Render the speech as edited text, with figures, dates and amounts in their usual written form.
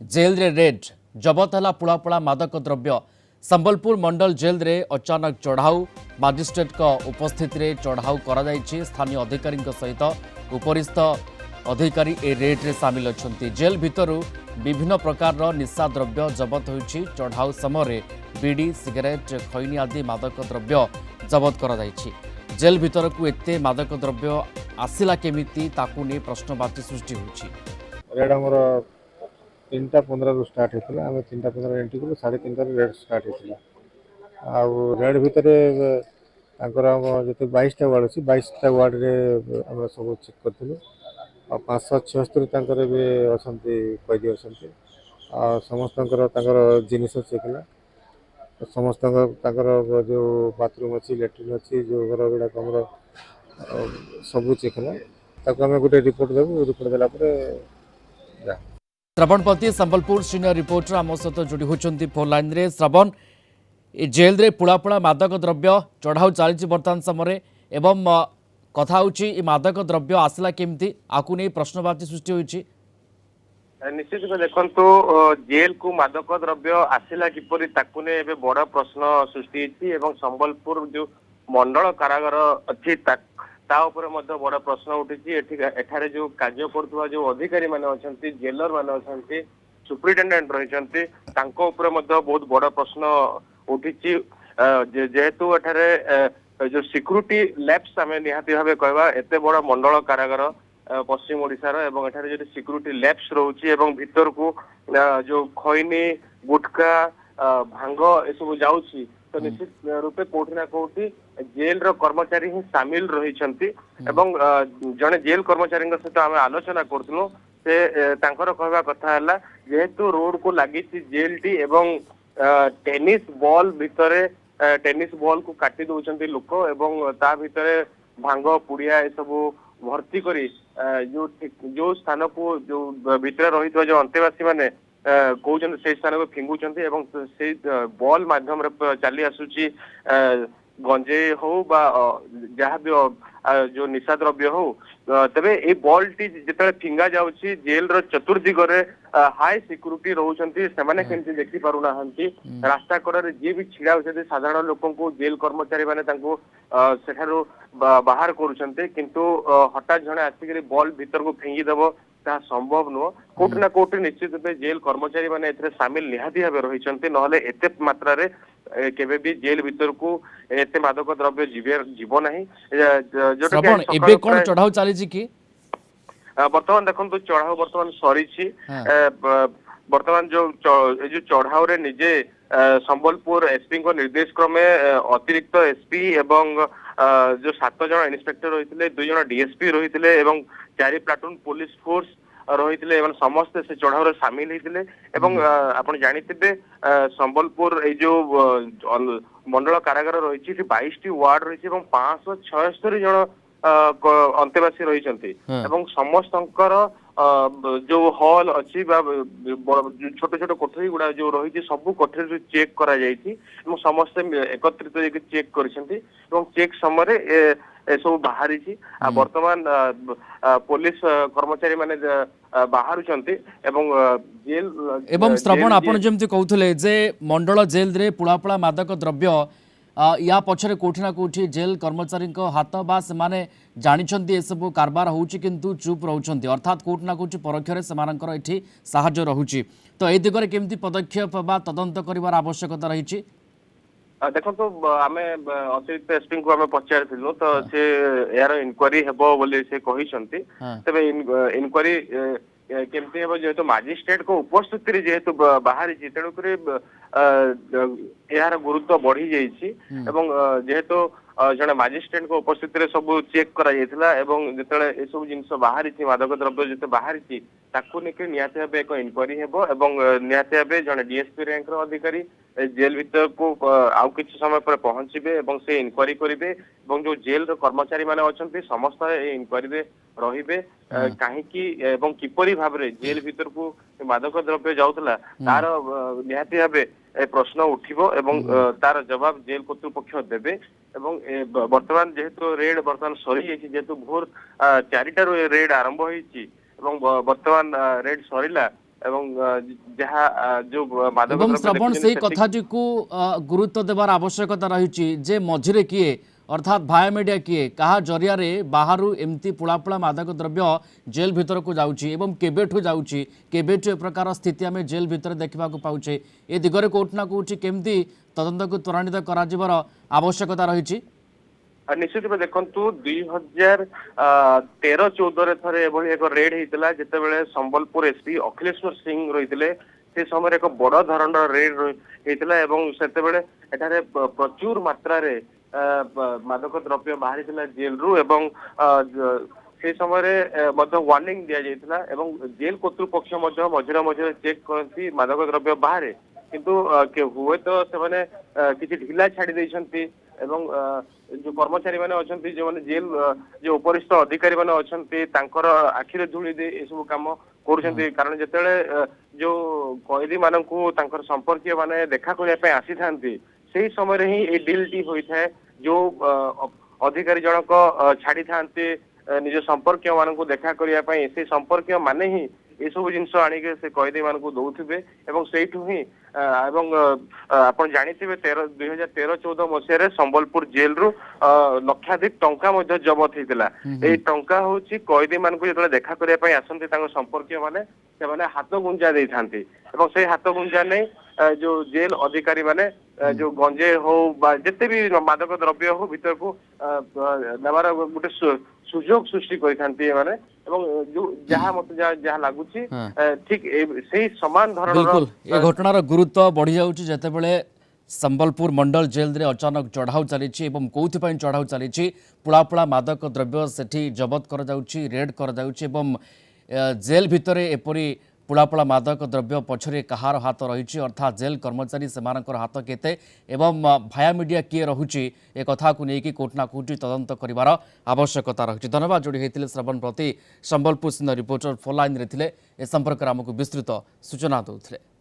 Jail रे red जबत है पुड़ापुड़ा मादक द्रव्य संबलपुर मंडल जेल रे अचानक चढ़ाऊ मजिस्ट्रेट उपस्थित रे चढ़ाऊ करा जायछि। स्थानीय अधिकारी सहित उपरिस्थ अधिकारी ए रेड रे सामिल अछंती। जेल भितरु विभिन्न प्रकार निशा द्रव्य जबत होइछि। चढ़ाऊ समय बीड़ी सिगरेट खैनी आदि मादक द्रव्य जबत करा जायछि। जेल भितर को एते मादक द्रव्य आसिला केमिति ताकू ने प्रश्नवाची सृष्टि होइछि। रेड आमर 3:15 रु स्टार्ट होता आम 3:15 एंट्री कलु 3:30 रेड स्टार्ट होता रेड भितर जो 22टा वार्ड अच्छी 22टा वार्ड रे आम सब चेक करूँ 576 भी अच्छा कैदी अच्छा समस्त जिनस चेक है समस्त जो बाथरूम अच्छी लैट्रिन अच्छी जो घर गुड़ाक आम सब चेक है आम गोटे रिपोर्ट देवु रिपोर्ट देलापर श्रवण पति संबलपुर सीनियर रिपोर्टर आम सहित जोड़ी होती फोन लाइन रे। श्रवण जेल रे पुड़ापुड़ा मादक द्रव्य चढ़ाऊ चली बर्तमान समय एवं कथा होची मादक द्रव्य आसला केमती आकु नहीं प्रश्नवाची सृष्टि होची। निश्चित देखो जेल को मादक द्रव्य आसला किपरि ताकु ने एबे बड़ा प्रश्न सृष्टि होची एवं संबलपुर जो मंडल कारागार अच्छी ता ऊपर मध्य बड़ा प्रश्न उठी। एठारे जो कार्य करथुवा जो अधिकारी माने अछंती जेलर माने अछंती सुप्रिटेंडेंट रहिसंती तांको ऊपर मध्य बहुत बड़ा प्रश्न उठी। जेहेतु एठारे जो सिक्यूरिटी लैप्स आमे निहाती भाबे कहबा एते बड़ा मंडल कारागार पश्चिम ओडिशार एवं एठारे जो सिक्यूरिटी लैप्स रहउची एवं भीतर को जो खैनी गुटखा भांग ए सब जाउची तो निश्चित रूपे कोठी ना कोठी जेल रो कर्मचारी ही सामिल रहिसंती एवं जने जेल कर्मचारी सहित आम आलोचना करथुनु से तांकर कहवा कथा हला जेहेतु रोड को लागि जेल टी एवं टेनिस बॉल भितरे टेनिस बॉल को काटी दउचंती लोक एवं ता भितरे भांग पुड़िया ए सब भर्ती करी जो स्थान को जो भितर रही जो अंतेवासी माने कहते से स्थान को फिंगुंट एवं से बॉल माध्यम चली आसूची गंजे हो जहाँ भी जो निशा द्रव्य हो तबे ए बॉल टी जिते फिंगा जाउची जेल रो चतुर्दिगरे हाई सिक्यूरिटी रहउचंती सेमाने केमती देखि पारु नाहंती रास्ता कड़े जे भी छिड़ा होचंती साधारण लोकन को जेल कर्मचारी माने तांको सेठारो बाहर करूचंती किंतु हठात जणे आसिकरी बॉल भीतर को फिंगी देबो ता संभव नुह कोट ना कोट निश्चित रूपे जेल कर्मचारी माने एथरे शामिल निहाती भाबे रहिचंती नहले एते मात्रा रे केबे भी जेल भीतर को एते मादक द्रव्य जीव नाही श्रवण एबे कोन चढ़ाऊ चली जी की वर्तमान देखो चढ़ाऊ वर्तमान सरी वर्तमान जो चढ़ाऊ रे निजे संबलपुर एसपी को निर्देश क्रमे अतिरिक्त एसपी एवं जो 7 जन इन्स्पेक्टर रही 2 जन डीएसपी रही एवं 4 प्लाटून पुलिस फोर्स रही समस्त से चढ़ाऊ सामिल होते आपन जानिथिबे संबलपुर ए जो मंडल कारागार रही 22टी वार्ड रही 576 जन अंतेवासी रही समस्तंकर जो हॉल अच्छी छोट छोट कोठरी गुड़ा जो रही सब कोठरी चेक करा जायछि समस्त एकत्रित चेक करिसेंती चेक समय सब बाहरी वर्तमान पुलिस कर्मचारी माने बाहरुचंती जेल श्रवण आपण जेमति कहउथले जे मंडल जेल रे पुड़ापुड़ा मादक द्रव्य या पछरे कोठी ना कोठी जेल कर्मचारी हाथ बा से माने जानिछंती ए सब कारबार होउची किंतु चुप रहउछंती अर्थात कोठी ना कोठी परोक्षरे समानकर एठी सहाय्य रहउची तो ए दिगरे केमति पदक्षेप बा तदंत करिवार आवश्यकता रहिची। देखो तो आम अतिरिक्त एसपी को आम पचार तो से यार इनक्वारी हेबो बोली से कहिसंती तबे इनक्वारी केमती हेबो जेहेतु मजिस्ट्रेट को उपस्थिति जेहेतु बाहरी तेणुक यार गुरुत्व बढ़ी जाइछि एवं जेहेतु जने मजिस्ट्रेट को उपस्थिति सब चेक करा जायतिला एवं जेतले ए सब जिंस बाहरी मादक द्रव्य जेते बाहरी ताकू नेके नियाते हेबे एक इनक्वारी हेबो एवं नियाते हेबे जने डीएसपी रैंक रो अधिकारी जेल भीतर को आउ किछि समय पर पहुंचबे एवं से इनक्वारी करिवे एवं जो जेल रो कर्मचारी माने अछंती समस्त ए इनक्वारी रे रहिबे काहे कि एवं किपरि भाबरे जेल भीतर को मादक द्रव्य जाउतला तार नियाते हेबे ए प्रश्न उठिबो एवं तार जवाब जेल कर्तृपक्ष देबे एवं वर्तमान जेहेतु रेड वर्तमान सरी जाइछि जेहेतु भोर 4टारू रेड आरंभ होइछि एवं वर्तमान रेड सरीला ଏବଂ ଯାହା ଯୋଉ ମାଦକ ଏବଂ ଦ୍ରବ୍ୟ ଶ୍ରବଣ ଦେଖୁଛନ୍ତି ସେଇ ସେତିକି- କଥାଟିକୁ ଗୁରୁତ୍ୱ ଦେବାର ଆବଶ୍ୟକତା ରହିଛି ଯେ ମଝିରେ କିଏ ଅର୍ଥାତ୍ ଭାୟା ମିଡ଼ିଆ କିଏ କାହା ଜରିଆରେ ବାହାରୁ ଏମିତି ପୁଳାପୁଳା ମାଦକ ଦ୍ରବ୍ୟ ଜେଲ୍ ଭିତରକୁ ଯାଉଛି ଏବଂ କେବେଠୁ ଯାଉଛି କେବେଠୁ ଏ ପ୍ରକାର ସ୍ଥିତି ଆମେ ଜେଲ୍ ଭିତରେ ଦେଖିବାକୁ ପାଉଛେ ଏ ଦିଗରେ କୋଉଠି ନା କୋଉଠି କେମିତି ତଦନ୍ତକୁ ତ୍ୱରାନ୍ୱିତ କରାଯିବାର ଆବଶ୍ୟକତା ରହିଛି। ନିଶ୍ଚିତ ଭାବେ ଦେଖନ୍ତୁ 2013-14 ଥରେ ଏଭଳି ଏକ ରେଡ୍ ହେଇଥିଲା ଯେତେବେଳେ ସମ୍ବଲପୁର ଏସପି ଅଖିଳେଶ୍ୱର ସିଂ ରହିଥିଲେ। ସେ ସମୟରେ ଏକ ବଡ ଧରଣର ରେଡ୍ ହେଇଥିଲା ଏବଂ ସେତେବେଳେ ଏଠାରେ ପ୍ରଚୁର ମାତ୍ରାରେ ମାଦକ ଦ୍ରବ୍ୟ ବାହାରିଥିଲା ଜେଲରୁ ଏବଂ ସେ ସମୟରେ ମଧ୍ୟ ୱାର୍ଣ୍ଣିଂ ଦିଆଯାଇଥିଲା ଏବଂ ଜେଲ କର୍ତ୍ତୃପକ୍ଷ ମଧ୍ୟ ମଝିରେ ମଝିରେ ଚେକ୍ କରନ୍ତି ମାଦକ ଦ୍ରବ୍ୟ ବାହାରେ କିନ୍ତୁ ହୁଏତ ସେମାନେ କିଛି ଢିଲା ଛାଡି ଦେଇଛନ୍ତି ଏବଂ ଯୋଉ କର୍ମଚାରୀ ମାନେ ଅଛନ୍ତି ଯୋଉମାନେ ଜେଲ ଯୋଉ ଉପରିସ୍ଥ ଅଧିକାରୀ ମାନେ ଅଛନ୍ତି ତାଙ୍କର ଆଖିରେ ଧୂଳି ଦେଇ ଏସବୁ କାମ କରୁଛନ୍ତି କାରଣ ଯେତେବେଳେ ଯୋଉ କଏଦୀ ମାନଙ୍କୁ ତାଙ୍କର ସମ୍ପର୍କୀୟ ମାନେ ଦେଖା କରିବା ପାଇଁ ଆସିଥାନ୍ତି ସେଇ ସମୟରେ ହିଁ ଏଇ ଡିଲ୍ଟି ହୋଇଥାଏ। ଯୋଉ ଅଧିକାରୀ ଜଣକ ଛାଡିଥାନ୍ତି ନିଜ ସମ୍ପର୍କୀୟ ମାନଙ୍କୁ ଦେଖା କରିବା ପାଇଁ ସେ ସମ୍ପର୍କୀୟ ମାନେ ହିଁ ଏସବୁ ଜିନିଷ ଆଣିକି ସେ କଏଦୀ ମାନଙ୍କୁ ଦଉଥିବେ ଏବଂ ସେଇଠୁ ହିଁ ଏବଂ ଆପଣ ଜାଣିଥିବେ 2013-14 ମସିହାରେ ସମ୍ବଲପୁର ଜେଲରୁ ଲକ୍ଷାଧିକ ଟଙ୍କା ମଧ୍ୟ ଜବତ ହେଇଥିଲା। ଏଇ ଟଙ୍କା ହଉଛି କଏଦୀ ମାନଙ୍କୁ ଯେତେବେଳେ ଦେଖା କରିବା ପାଇଁ ଆସନ୍ତି ତାଙ୍କ ସମ୍ପର୍କୀୟ ମାନେ ସେମାନେ ହାତ ଗୁଞ୍ଜା ଦେଇଥାନ୍ତି ଏବଂ ସେଇ ହାତ ଗୁଞ୍ଜା ନେଇ ଯୋଉ ଜେଲ ଅଧିକାରୀ ମାନେ ଯୋଉ ଗଞ୍ଜେଇ ହଉ ବା ଯେତେ ବି ମାଦକ ଦ୍ରବ୍ୟ ହଉ ଭିତରକୁ ନେବାର ଗୋଟେ ସୁଯୋଗ ସୃଷ୍ଟି କରିଥାନ୍ତି ଏମାନେ ଏବଂ ଯୋଉ ଯାହା ମତେ ଯାହା ଲାଗୁଛି ଠିକ ସେଇ ସମାନ ଧରଣର बिल्कुल ये घटनार गुरुत्व बढ़ी जाऊँगी जितेबाला संबलपुर मंडल जेल रे अचानक चढ़ाऊ चली कौन चढ़ाऊ चली पुलापुला मादक द्रव्य सेठी जबत कर रेड कर जेल भितर एपरी पुलापुला मादक द्रव्य पछरे कहार हाथ रही अर्थात जेल कर्मचारी से हाथ केते एवं भाया मीडिया किए रहुची ए कथा को लेकिन कोटना कोटी तदंत करिवार आवश्यकता रही। धन्यवाद जोड़ी होते श्रवण प्रति Sambalpur Singh reporter phone line रे थिले ए संपर्क में आमको विस्तृत सूचना दौले।